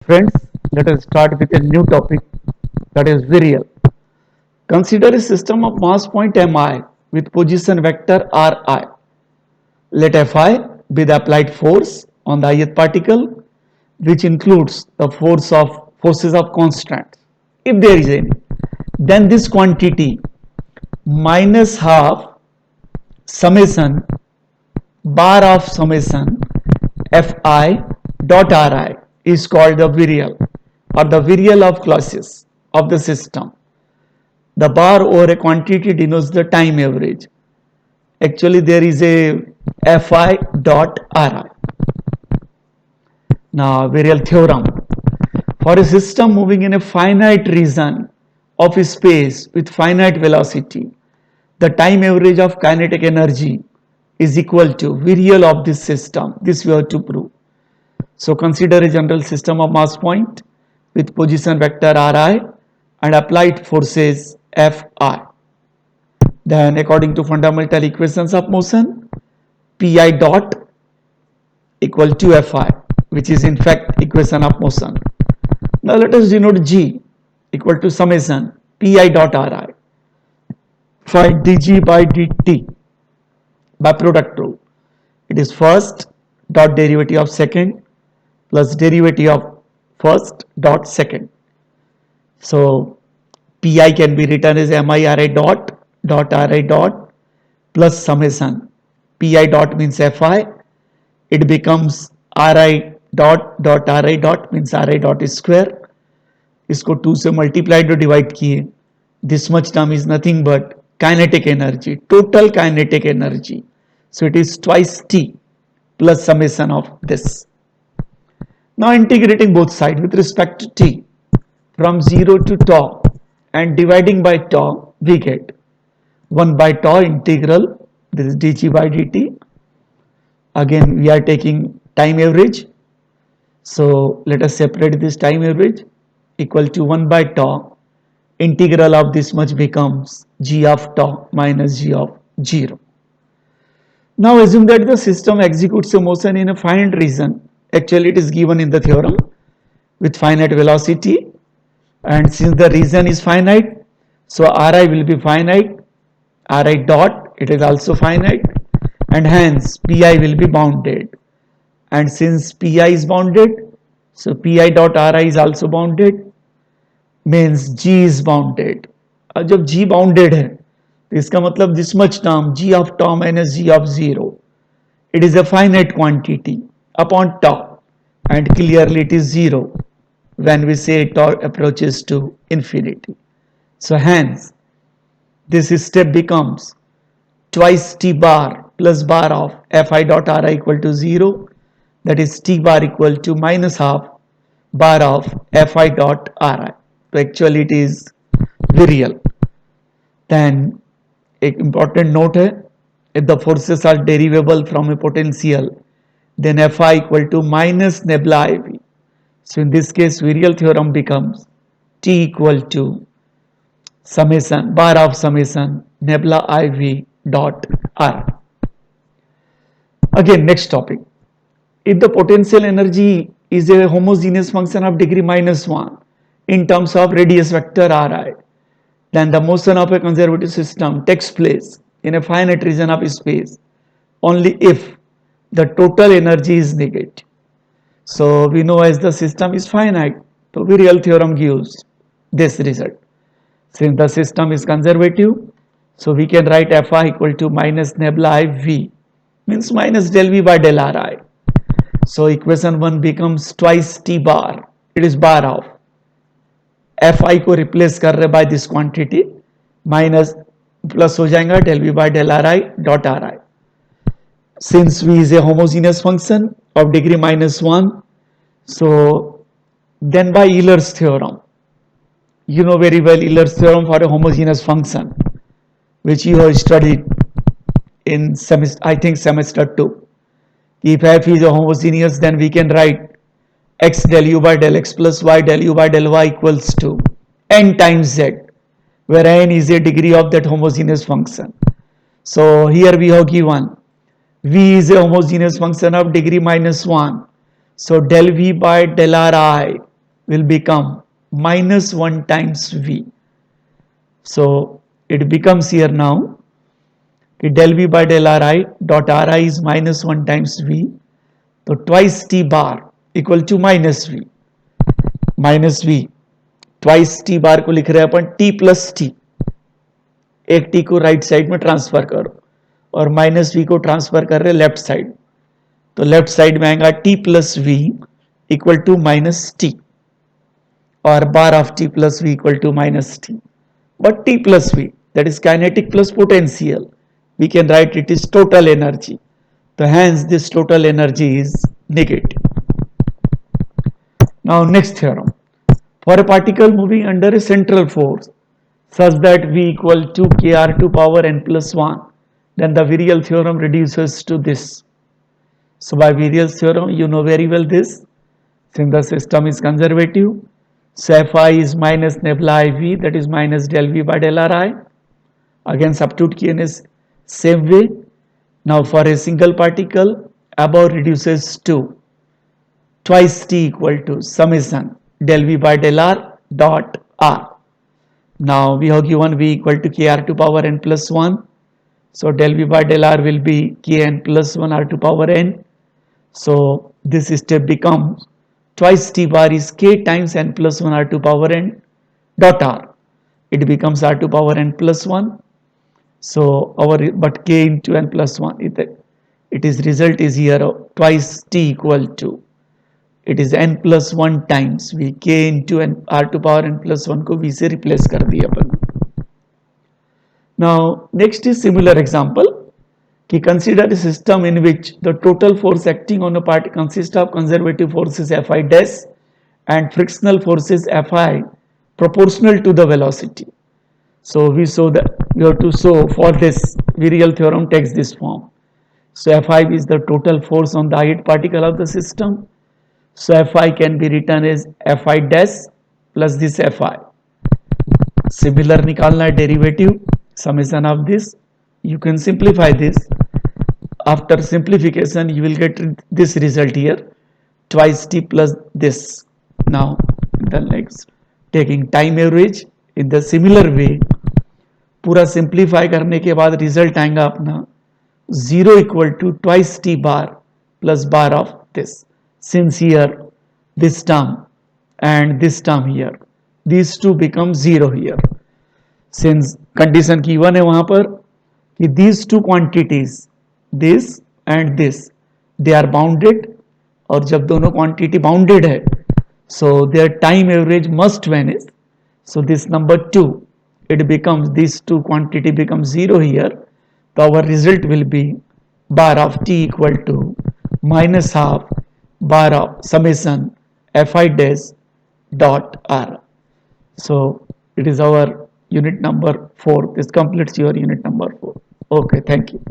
friends, let us start with a new topic, that is virial. Consider a system of mass point mi with position vector ri. Let Fi be the applied force on the ith particle, which includes the forces of constants, if there is any. Then this quantity minus half summation bar of summation Fi dot Ri is called the virial, or the virial of classes of the system. The bar over a quantity denotes the time average. Actually, there is a Fi dot Ri. Now, virial theorem. For a system moving in a finite region of space with finite velocity, the time average of kinetic energy is equal to virial of this system. This we have to prove. So consider a general system of mass point with position vector Ri and applied forces Fi. Then according to fundamental equations of motion, Pi dot equal to Fi, which is in fact equation of motion. Now let us denote G equal to summation Pi dot Ri. Find dg by dt by product rule. It is first dot derivative of second plus derivative of first dot second. So Pi can be written as mi Ri dot Ri dot plus summation. Pi dot means Fi. It becomes Ri dot Ri dot means Ri dot square. इसको 2 से multiplied और divide किए. This much term is nothing but kinetic energy, total kinetic energy. So it is twice T plus summation of this. Now integrating both sides with respect to T from 0 to tau and dividing by tau, we get 1 by tau integral, this is dg by dt. Again we are taking time average. So let us separate this time average, equal to 1 by tau. Integral of this much becomes g of tau minus g of 0. Now assume that the system executes a motion in a finite region. Actually it is given in the theorem with finite velocity, and since the region is finite, so Ri will be finite, Ri dot, it is also finite, and hence Pi will be bounded. And since Pi is bounded, so Pi dot Ri is also bounded, means G is bounded. अब जब G bounded है तो इसका मतलब this much term G of tau minus G of 0, it is a finite quantity upon tau, and clearly it is 0 when we say tau approaches to infinity. So hence this step becomes twice T bar plus bar of Fi dot Ri equal to 0, that is T bar equal to minus half bar of Fi dot Ri. So actually it is virial. Then एक important note है, if the forces are derivable from a potential, then Fi equal to minus nebula IV. So in this case virial theorem becomes T equal to summation bar of summation nebula IV dot R. Again next topic, if the potential energy is a homogeneous function of degree minus 1 in terms of radius vector Ri, then the motion of a conservative system takes place in a finite region of space only if the total energy is negative. So we know as the system is finite, so virial theorem gives this result. Since the system is conservative, so we can write Fi equal to minus nebula IV, means minus del V by del Ri. So equation 1 becomes twice T bar, it is bar of Fi को replace कर रहे by this quantity, minus plus हो जाएगा del V by del Ri dot Ri. Since V is a homogeneous function of degree minus 1, so then by Euler's theorem, you know very well Euler's theorem for a homogeneous function, which you have studied in semester, I think semester 2. If F is a homogeneous, then we can write x del u by del x plus y del u by del y equals to n times z, where n is a degree of that homogeneous function. So here we have given v is a homogeneous function of degree minus 1. So del v by del ri will become minus 1 times V. So it becomes here now del V by del Ri dot Ri is minus 1 times V. So twice T bar equal to minus V. Minus V twice T bar को लिख रहे हैं अपन T plus T, एक T को right side में transfer करो और माइनस वी को ट्रांसफर कर रहे हैं लेफ्ट साइड, तो लेफ्ट साइड में आएगा T plus V equal to minus T और bar of T plus V equal to minus T, but T plus V that is kinetic plus potential, we can write it is total energy, तो hence this total energy is negative. Now next theorem. For a particle moving under a central force such that V equal to kr to power n plus 1, then the virial theorem reduces to this. So by virial theorem you know very well this, since the system is conservative, so Fi is minus nebula IV, that is minus del V by del Ri. Again substitute kiye is same way. Now for a single particle, above reduces to twice T equal to summation del V by del R dot R. Now we have given V equal to kr to power n plus 1. So del V by del R will be kn plus 1 R to power n. So this step becomes twice T bar is k times n plus 1 R to power n dot R. It becomes R to power n plus 1. So our but k into n plus 1, it is result is here twice T equal to, it is n plus 1 times v, k into n r to power n plus 1 को v से replace कर दिया अपन. Now next is similar example कि consider a system in which the total force acting on a part consists of conservative forces Fi dash and frictional forces Fi proportional to the velocity. So we have to show for this virial theorem takes this form. So Fi is the total force on the ith particle of the system. So Fi can be written as Fi dash plus this Fi. Similar निकालना है derivative summation of this. You can simplify this. After simplification you will get this result here twice T plus this. Now the next taking time average in the similar way पूरा simplify करने के बाद result आएगा अपना 0 equal to twice T bar plus bar of this, since here this term and this term here these two become 0 here, since condition की one है वहां पर कि these two quantities this and this they are bounded, और जब दोनों quantity bounded है so their time average must vanish. So this number 2, it becomes, these two quantity becomes 0 here, so our result will be bar of T equal to minus half bar of summation Fi dash dot R. So it is our unit number 4. This completes your unit number 4. Okay, thank you.